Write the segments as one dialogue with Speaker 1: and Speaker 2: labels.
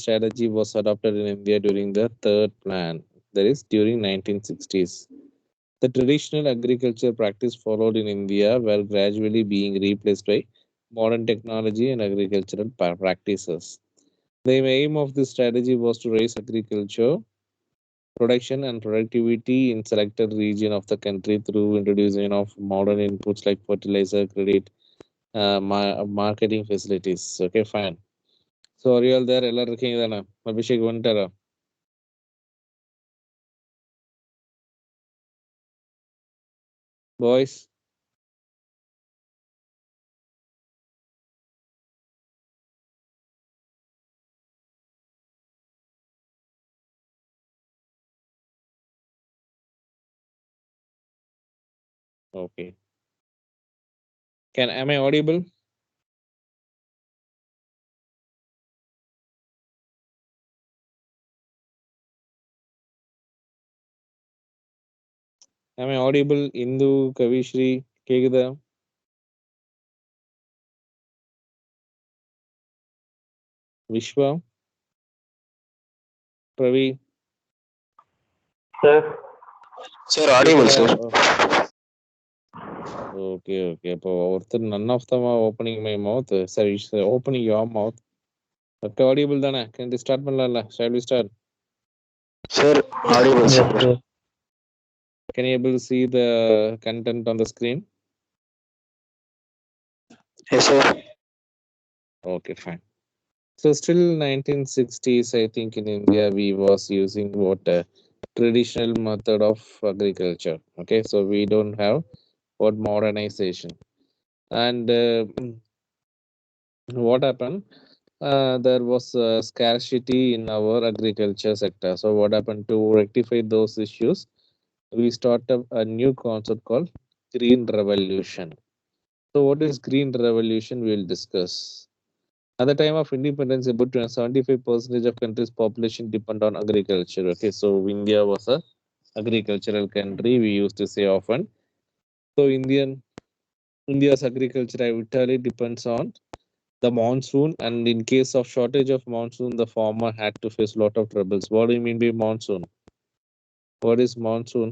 Speaker 1: strategy was adopted in India during the third plan, that is during 1960s. The traditional agriculture practice followed in India were gradually being replaced by modern technology and agricultural practices. The aim of this strategy was to raise agriculture production and productivity in selected region of the country through introduction of modern inputs like fertilizer, credit, marketing facilities. Okay, fine. So are you all there? எல்லாரும் இருக்கீங்க தானே? அபிஷேக் வந்துட்டாரா? Boys, okay. Am I audible? Am I audible? Indu, Kavishri, கேக்குதா? Vishwa, Pravi,
Speaker 2: Sir. Sir, audible,
Speaker 1: கேக்குதா?
Speaker 2: sir.
Speaker 1: Okay, okay. அப்போ ஒருத்தர் none of them are opening my mouth. Sorry, opening your mouth. Okay, audible தானே? Can we start பண்ணலாம்ல? Shall we start?
Speaker 2: Sir, audible,
Speaker 3: Yes,
Speaker 2: sir.
Speaker 3: sir.
Speaker 1: Can you able to see the content on the screen?
Speaker 2: Yes, sir.
Speaker 1: Okay, fine. So still 1960s, I think in India we was using what traditional method of agriculture. Okay, so we don't have what modernization. And what happened? There was scarcity in our agriculture sector. So what happened to rectify those issues? We started a new concept called green revolution. So what is green revolution? We will discuss. At the time of independence, about 75% of country's population depend on agriculture. Okay, so India was a agricultural country. We used to say often. So India's agriculture entirely depends on the monsoon, and in case of shortage of monsoon, the farmer had to face a lot of troubles. What do you mean by monsoon? What is monsoon?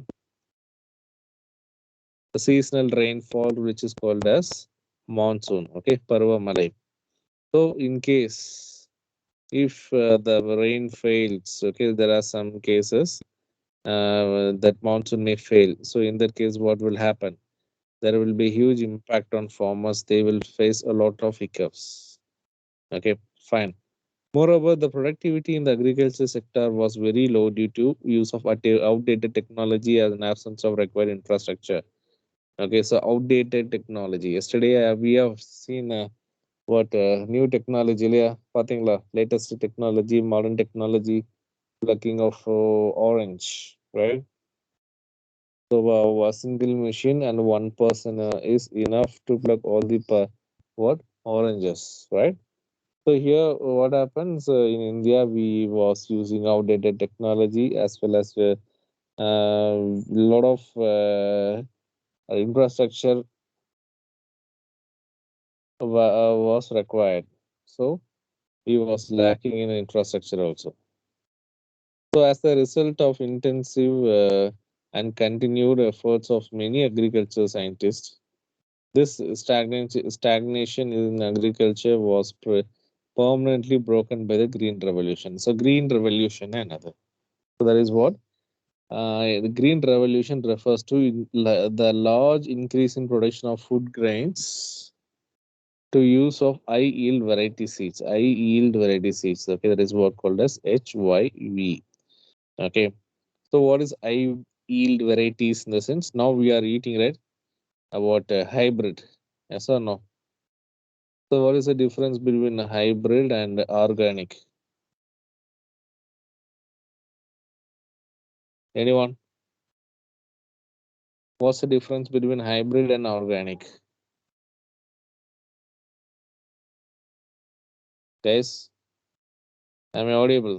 Speaker 1: The seasonal rainfall, which is called as monsoon. Okay, Parva Malay. So in case if the rain fails, okay, there are some cases that monsoon may fail. So in that case, what will happen? There will be huge impact on farmers. They will face a lot of hiccups. Okay, fine. Moreover, the productivity in the agriculture sector was very low due to use of outdated technology and absence of required infrastructure. Okay, so outdated technology. Yesterday, we have seen what new technology, இல்லையா? பாத்தீங்களா? Latest technology, modern technology, plucking of orange, right? So a single machine and one person is enough to pluck all the what oranges, right? So here, what happens in India? We was using outdated technology as well as lot of infrastructure was required. So we was lacking in infrastructure also. So as a result of intensive and continued efforts of many agriculture scientists, this stagnation in agriculture was permanently broken by the Green Revolution. So Green Revolution another. So that is what the Green Revolution refers to the large increase in production of food grains to use of high yield variety seeds. High yield variety seeds. Okay, that is what called as HYV. Okay. So what is high yield varieties in the sense? Now we are eating right about hybrid. Yes or no? So what is the difference between hybrid and organic? Anyone? What's the difference between hybrid and organic? Guys, am I audible?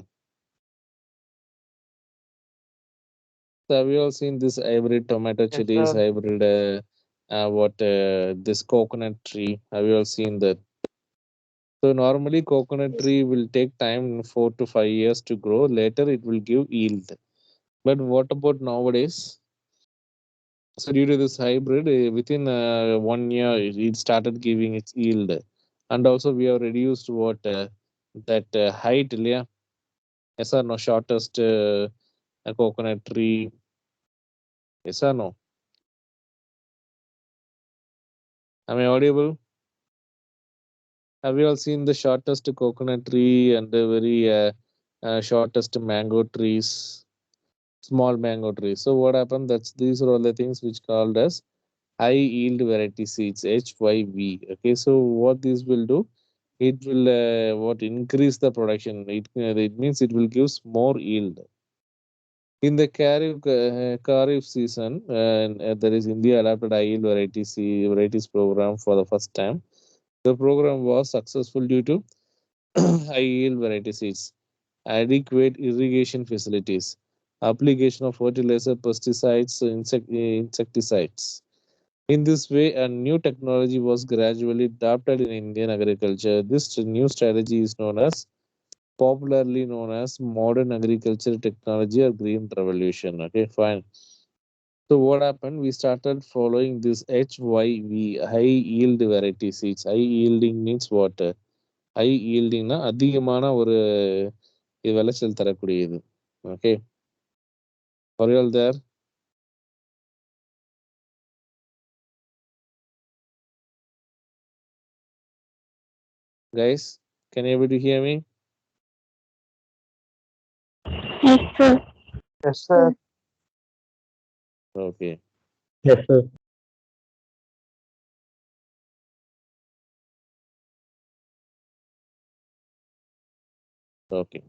Speaker 1: So have you all seen this hybrid tomato
Speaker 3: Yes,
Speaker 1: chilies,
Speaker 3: sir.
Speaker 1: hybrid this coconut tree? Have you all seen that? So normally coconut tree will take time 4 to 5 years to grow. Later it will give yield. But what about nowadays? So due to this hybrid, within 1 year it started giving its yield, and also we have reduced what that height, yeah, yes or no, shortest a coconut tree, yes or no? Am I audible? Have you all seen the shortest coconut tree and the very shortest mango trees, small mango trees? So what happened? That's these are all the things which called as high yield variety seeds, HYV. Okay, so what this will do? It will what increase the production. It means it will gives more yield. In the Kharif season, there is India adopted high yield varieties program for the first time. The program was successful due to high yield variety seeds, adequate irrigation facilities, application of fertilizer, pesticides, insecticides. In this way, a new technology was gradually adopted in Indian agriculture. This new strategy is popularly known as modern agriculture technology or green revolution. Okay, fine. So what happened? We started following this HYV, high yield variety seeds. High yielding means what? High yielding na அதிகமான ஒரு விளைச்சல் தரக்கூடியது. Okay, are you all there, guys? Can you able to hear me?
Speaker 3: Yes, sir.
Speaker 2: Yes, sir.
Speaker 1: Okay,
Speaker 2: Yes, sir.
Speaker 1: okay.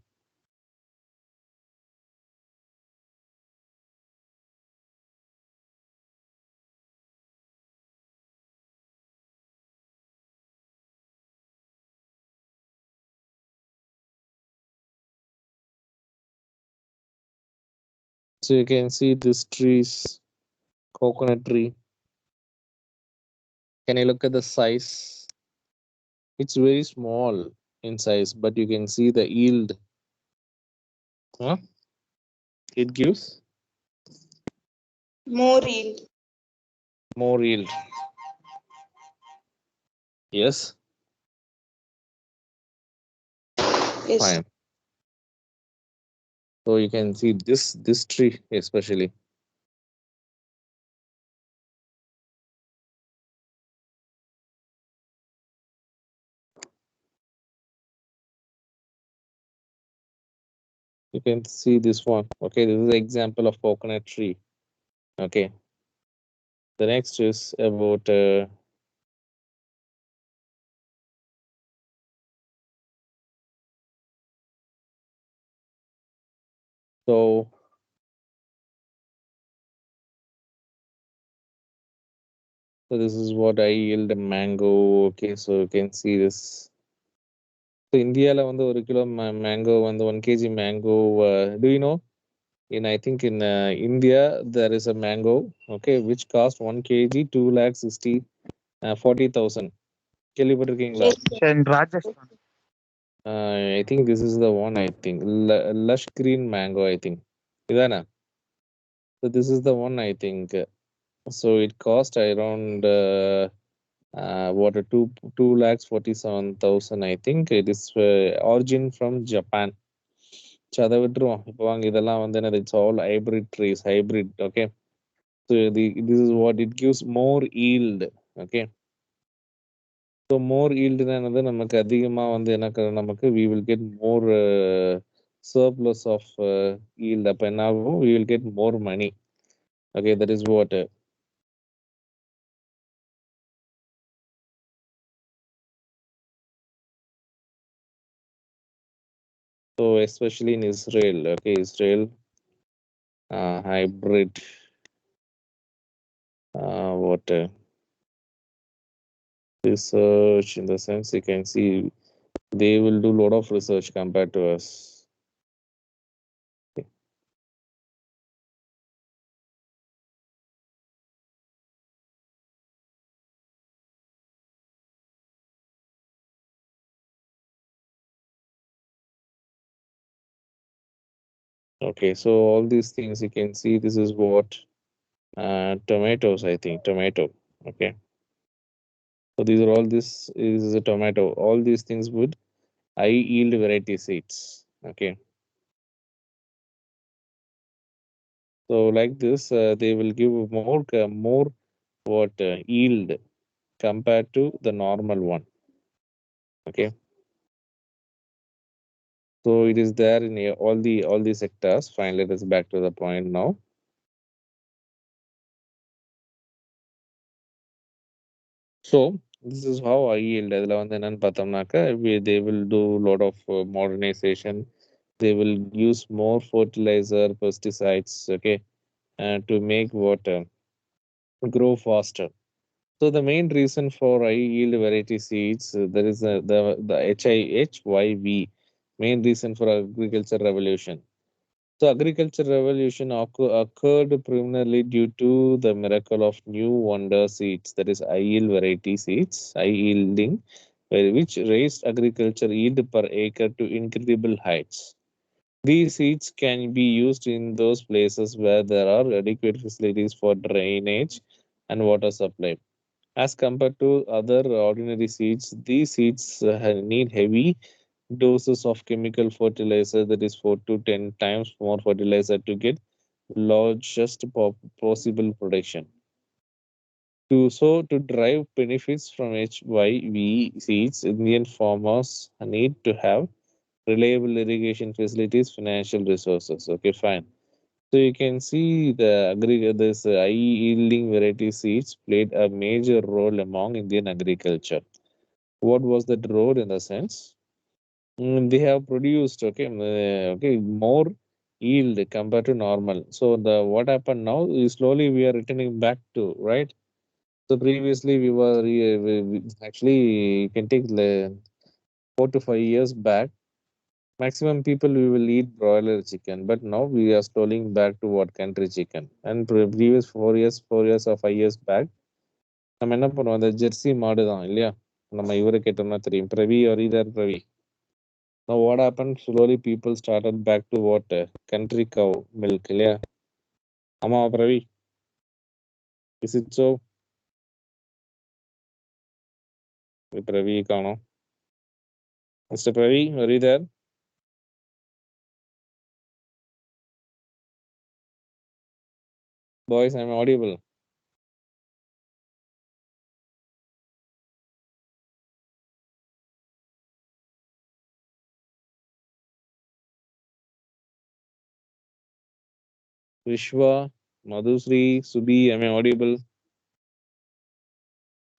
Speaker 1: So you can see this trees, coconut tree. Can you look at the size? It's very small in size, but you can see the yield. Huh? It gives
Speaker 3: More yield.
Speaker 1: more yield. Yes,
Speaker 3: Yes.
Speaker 1: fine. So you can see this tree especially. You can see this one. Okay, this is an example of coconut tree. Okay, the next is about so so this is what I yield mango. Okay, so you can see this. So இந்தியால வந்து ஒரு kilo mango வந்து 1 kg mango. Do you know? In I think in India there is a mango. Okay, which cost 1 kg 2 lakh 40,000. கேள்விப்பட்டிருக்கீங்களா?
Speaker 3: Yes, sir.
Speaker 2: In Rajasthan.
Speaker 1: I think this is the one. I think lush green mango. I think இதானே? So this is the one. I think. So it cost around what a two lakhs 47,000. I think it is origin from Japan. So அதை விட்டுருவோம் இப்போ வாங்க இதெல்லாம் வந்து என்னது it's all hybrid trees hybrid. Okay, so this is what it gives more yield. Okay, so more ஈல்டுனா என்னது நமக்கு அதிகமாக வந்து எனக்கு நமக்கு we will get more surplus of yield. அப்போ என்ன ஆகும்? We will get more money. Okay, that is what. So especially in Israel, okay, Israel hybrid what research in the sense you can see they will do a lot of research compared to us. Okay. Okay, so all these things you can see, this is what tomatoes, I think, tomato. Okay, so these are all, this is a tomato. All these things would high yield variety seeds. Okay, so like this, they will give more what yield compared to the normal one. Okay, so it is there in all the sectors. Fine, let us back to the point now. So this is how high yield. அதில் வந்து என்னன்னு பார்த்தோம்னாக்கா, they will do a lot of modernization. They will use more fertilizer, pesticides, okay, to make water grow faster. So the main reason for high yield variety seeds, there is the HIHYV, main reason for agriculture revolution. So agriculture revolution occurred primarily due to the miracle of new wonder seeds, that is high yield variety seeds, high yielding, which raised agriculture yield per acre to incredible heights. These seeds can be used in those places where there are adequate facilities for drainage and water supply. As compared to other ordinary seeds, these seeds need heavy doses of chemical fertilizer, that is 4 to 10 times more fertilizer to get largest possible production. To drive benefits from HYV seeds, Indian farmers need to have reliable irrigation facilities, financial resources. Okay, fine. So you can see this high yielding variety seeds played a major role among Indian agriculture. What was that role in the sense? They have produced okay more yield compared to normal. So the what happened now is slowly we are returning back to, right. So previously we were actually you can take 4 to 5 years back. Maximum people we will eat broiler chicken, but now we are slowing back to what country chicken. And previous 4 years or 5 years back, நம்ம என்ன பண்ணுவோம், அந்த Jersey மாடு தான் இல்லையா, நம்ம இவரை கேட்டோம்னா தெரியும், Pravi or either Pravi. Now what happened, slowly people started back to what country cow milk இல்லையா. ஆமா Pravi, is it so? Pravi காணோம். Mr. Pravi, are you there? Boys, I'm audible. Vishwa, Madhusri, Subi, am I audible?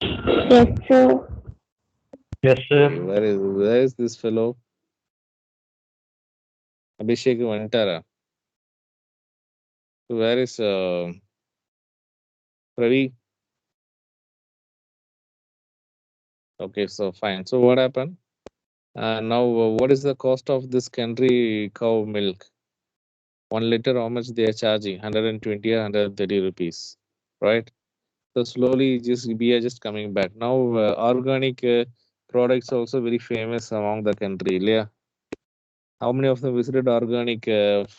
Speaker 3: Yes, sir.
Speaker 2: Yes, sir.
Speaker 1: Okay, where is this fellow? Abhishek Vantara. Where is Pravi? Okay, so fine. So what happened? Now, what is the cost of this country cow milk? 1 liter, how much they are charging? 120 or 130 rupees, right? So slowly, we are just coming back. Now, organic products also very famous among the country. Yeah. How many of them visited organic,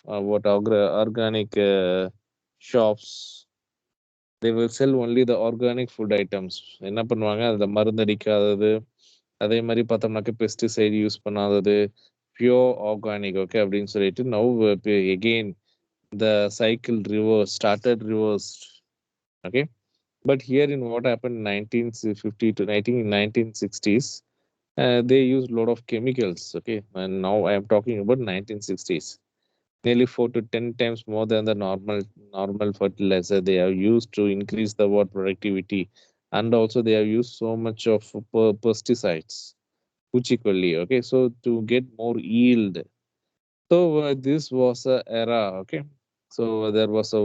Speaker 1: organic shops? They will sell only the organic food items. என்ன பண்ணுவாங்க, அந்த மருந்தடிக்காதது, அதே மாதிரி பார்த்தோம்னாக்க pesticide use பண்ணாதது, pure organic, okay அப்படின்னு சொல்லிட்டு now again the cycle reverse started reversed. Okay, but here in what happened 1950 to 1960s, they used a lot of chemicals. Okay, and now I am talking about 1960s. Nearly 4 to 10 times more than the normal fertilizer they have used to increase the what productivity, and also they have used so much of pesticides equally. Okay, so to get more yield. So this was a era. Okay, so there was a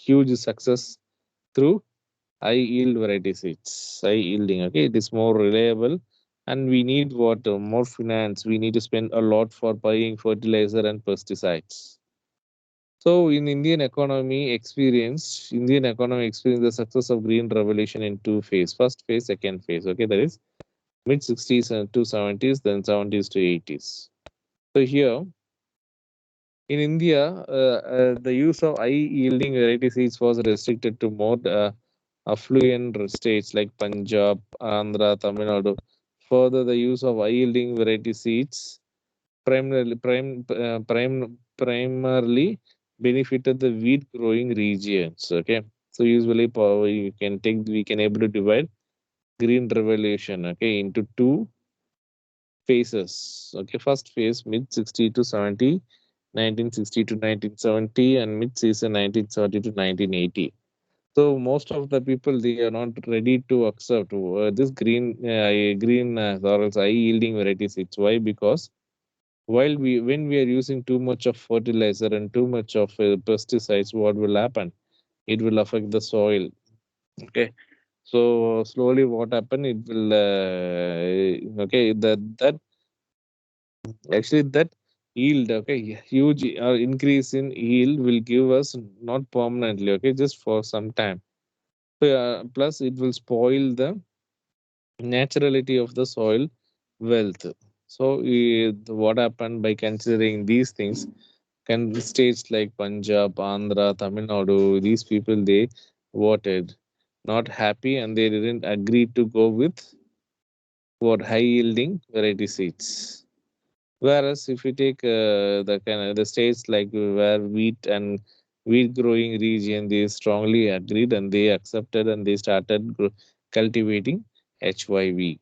Speaker 1: huge success through high yield variety seeds, high yielding. Okay, it is more reliable, and we need what more finance. We need to spend a lot for buying fertilizer and pesticides. So in Indian economy experienced the success of green revolution in two phase. First phase, second phase. Okay, that is mid 60s and to 70s, then 70s to 80s. So here In India, the use of high yielding variety seeds was restricted to more affluent states like Punjab, Andhra, Tamil Nadu. Further, the use of high yielding variety seeds primarily benefited the wheat growing regions. Okay, so usually we can able to divide green revolution, okay, into two phases. Okay, first phase mid 60 to 70, 1960 to 1970, and mid season 1970 to 1980. So most of the people they are not ready to accept this or else high yielding varieties. It's why? Because while we when we are using too much of fertilizer and too much of pesticides, what will happen? It will affect the soil. Okay, so slowly what happen? It will okay that actually that yield, okay, huge increase in yield will give us not permanently, okay, just for some time. Plus it will spoil the naturality of the soil wealth. So what happened by considering these things, can states like Punjab, Andhra, Tamil Nadu, these people they voted not happy and they didn't agree to go with what high yielding variety seeds. Whereas if you take the kind of the states like where wheat growing region, they strongly agreed and they accepted and they started cultivating HYV.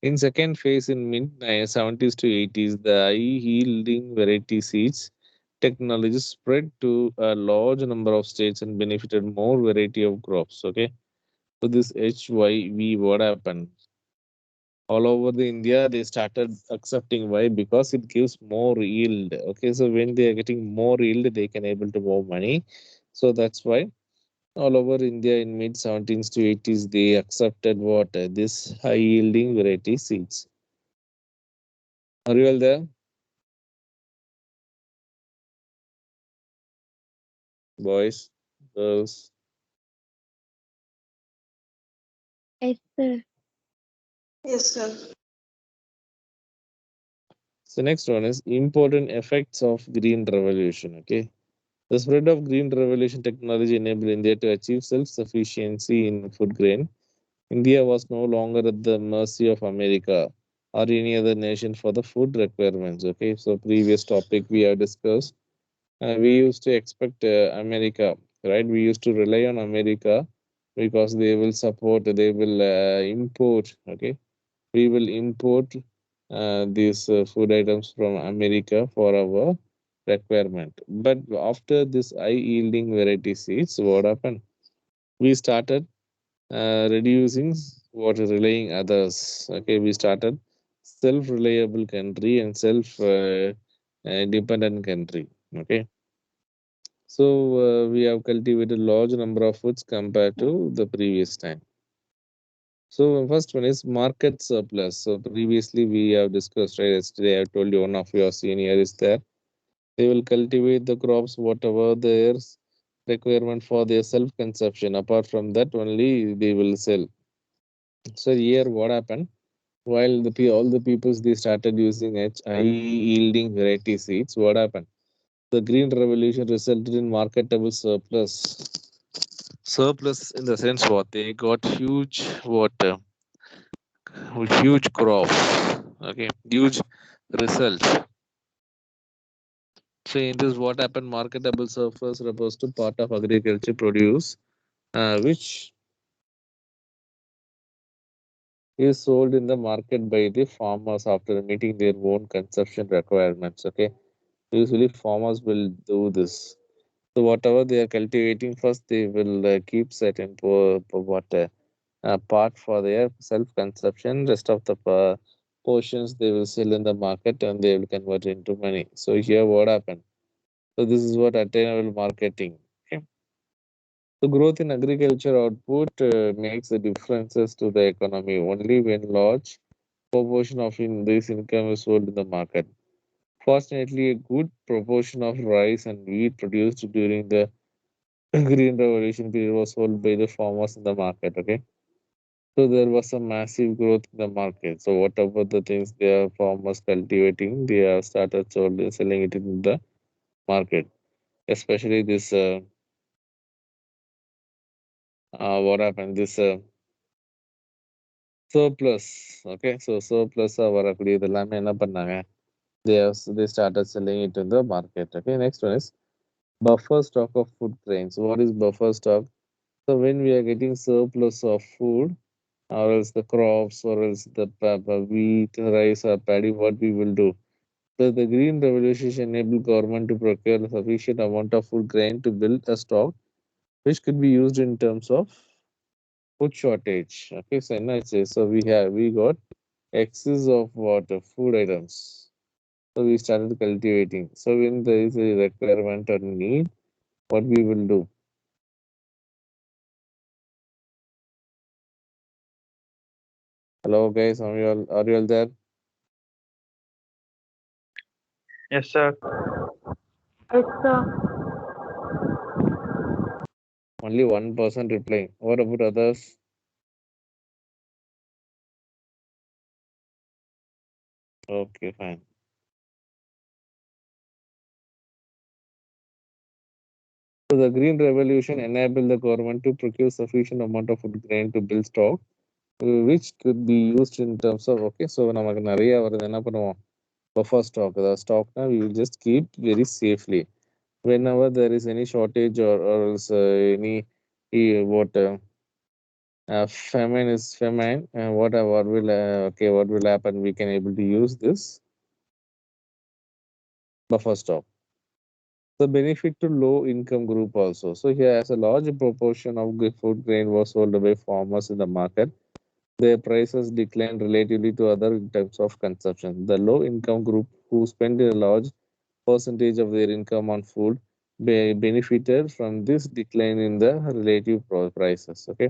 Speaker 1: In second phase in mid 70s to 80s, the high yielding variety seeds technology spread to a large number of states and benefited more variety of crops. Okay, so this HYV what happened? All over the India they started accepting. Why? Because it gives more yield. Okay, so when they are getting more yield they can able to more money. So that's why all over India in mid 70s to 80s they accepted what this high yielding variety seeds. Are you all there, boys, girls?
Speaker 3: Yes, sir.
Speaker 4: Yes, sir.
Speaker 1: So next one is important effects of green revolution. Okay, the spread of green revolution technology enabled India to achieve self-sufficiency in food grain. India was no longer at the mercy of America or any other nation for the food requirements. Okay, so previous topic we have discussed. We used to expect America, right? We used to rely on America because they will support, they will import. Okay, we will import these food items from America for our requirement. But after this high yielding variety seeds, what happened? We started reducing what relying others. Okay, we started self-reliable country and self dependent country. Okay, so we have cultivated large number of foods compared to the previous time. So first one is market surplus. So previously we have discussed, right? Yesterday I told you one of your senior is there. They will cultivate the crops whatever their requirement for their self consumption. Apart from that, only they will sell. So here what happened? While all the peoples they started using high yielding variety seeds, what happened? The green revolution resulted in marketable surplus. Surplus in the sense what they got huge crops. Okay, huge result. So in this what happened? Marketable surplus refers to part of agriculture produce which is sold in the market by the farmers after meeting their own consumption requirements. Okay, usually farmers will do this. So whatever they are cultivating first, they will keep certain part for their self consumption. Rest of the portions they will sell in the market and they will convert into money. So here what happened? So this is what attainable marketing. Okay. So growth in agriculture output makes the differences to the economy only when large proportion of this income is sold in the market. Fortunately, a good proportion of rice and wheat produced during the Green Revolution period was sold by the farmers in the market. Okay, So there was a massive growth in the market. So whatever the things they are farmers cultivating, they are started selling it in the market. Especially this, what happened? This surplus. Okay, so surplus வரக்கூடிய இதெல்லாமே என்ன பண்ணாங்க? They started selling it in the market. Okay, next one is buffer stock of food grains. What is buffer stock? So when we are getting surplus of food, or else the crops, or else the wheat, rice, or paddy, what we will do? So the green revolution enabled government to procure a sufficient amount of food grain to build a stock, which could be used in terms of food shortage. Okay, so we got excess of water, food items. So we started cultivating. So when there is a requirement or need, what we will do? Hello guys, are you all there?
Speaker 2: Yes, sir.
Speaker 3: Yes, sir.
Speaker 1: Only one person replying. What about others? Okay, fine. So the green revolution enabled the government to procure sufficient amount of food grain to build stock, which could be used in terms of, okay, so நமக்கு நிறைய வருது என்ன பண்ணுவோம்? Buffer stock. The stock now we will just keep very safely. Whenever there is any shortage, or else any what famine is famine, and what will okay, what will happen? We can able to use this buffer stock. The benefit to low income group also. So here, as a large proportion of food grain was sold by farmers in the market, their prices declined relatively to other in terms of consumption. The low income group, who spend a large percentage of their income on food, benefited from this decline in the relative prices. Okay,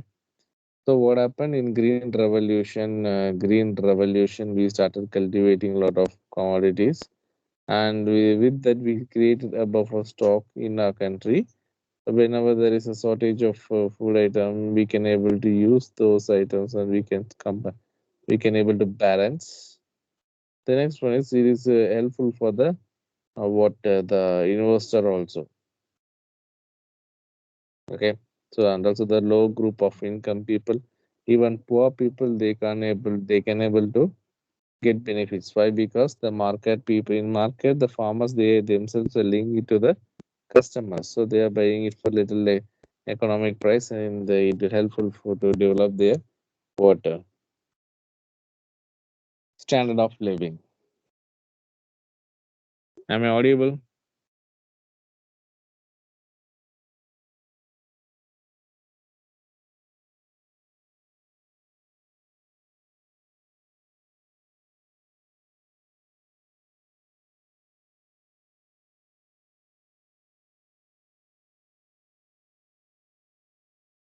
Speaker 1: so what happened in green revolution? Green revolution, we started cultivating a lot of commodities, and with that we created a buffer stock in our country. Whenever there is a shortage of food item, we can able to use those items, and we can able to balance. The next one is, it is helpful for the what the investor also. Okay, so and also the low group of income people, even poor people, they can able to get benefits. Why? Because the market people in market, the farmers, they themselves selling it to the customers, so they are buying it for little economic price, and it is helpful for to develop their water standard of living. Am I audible?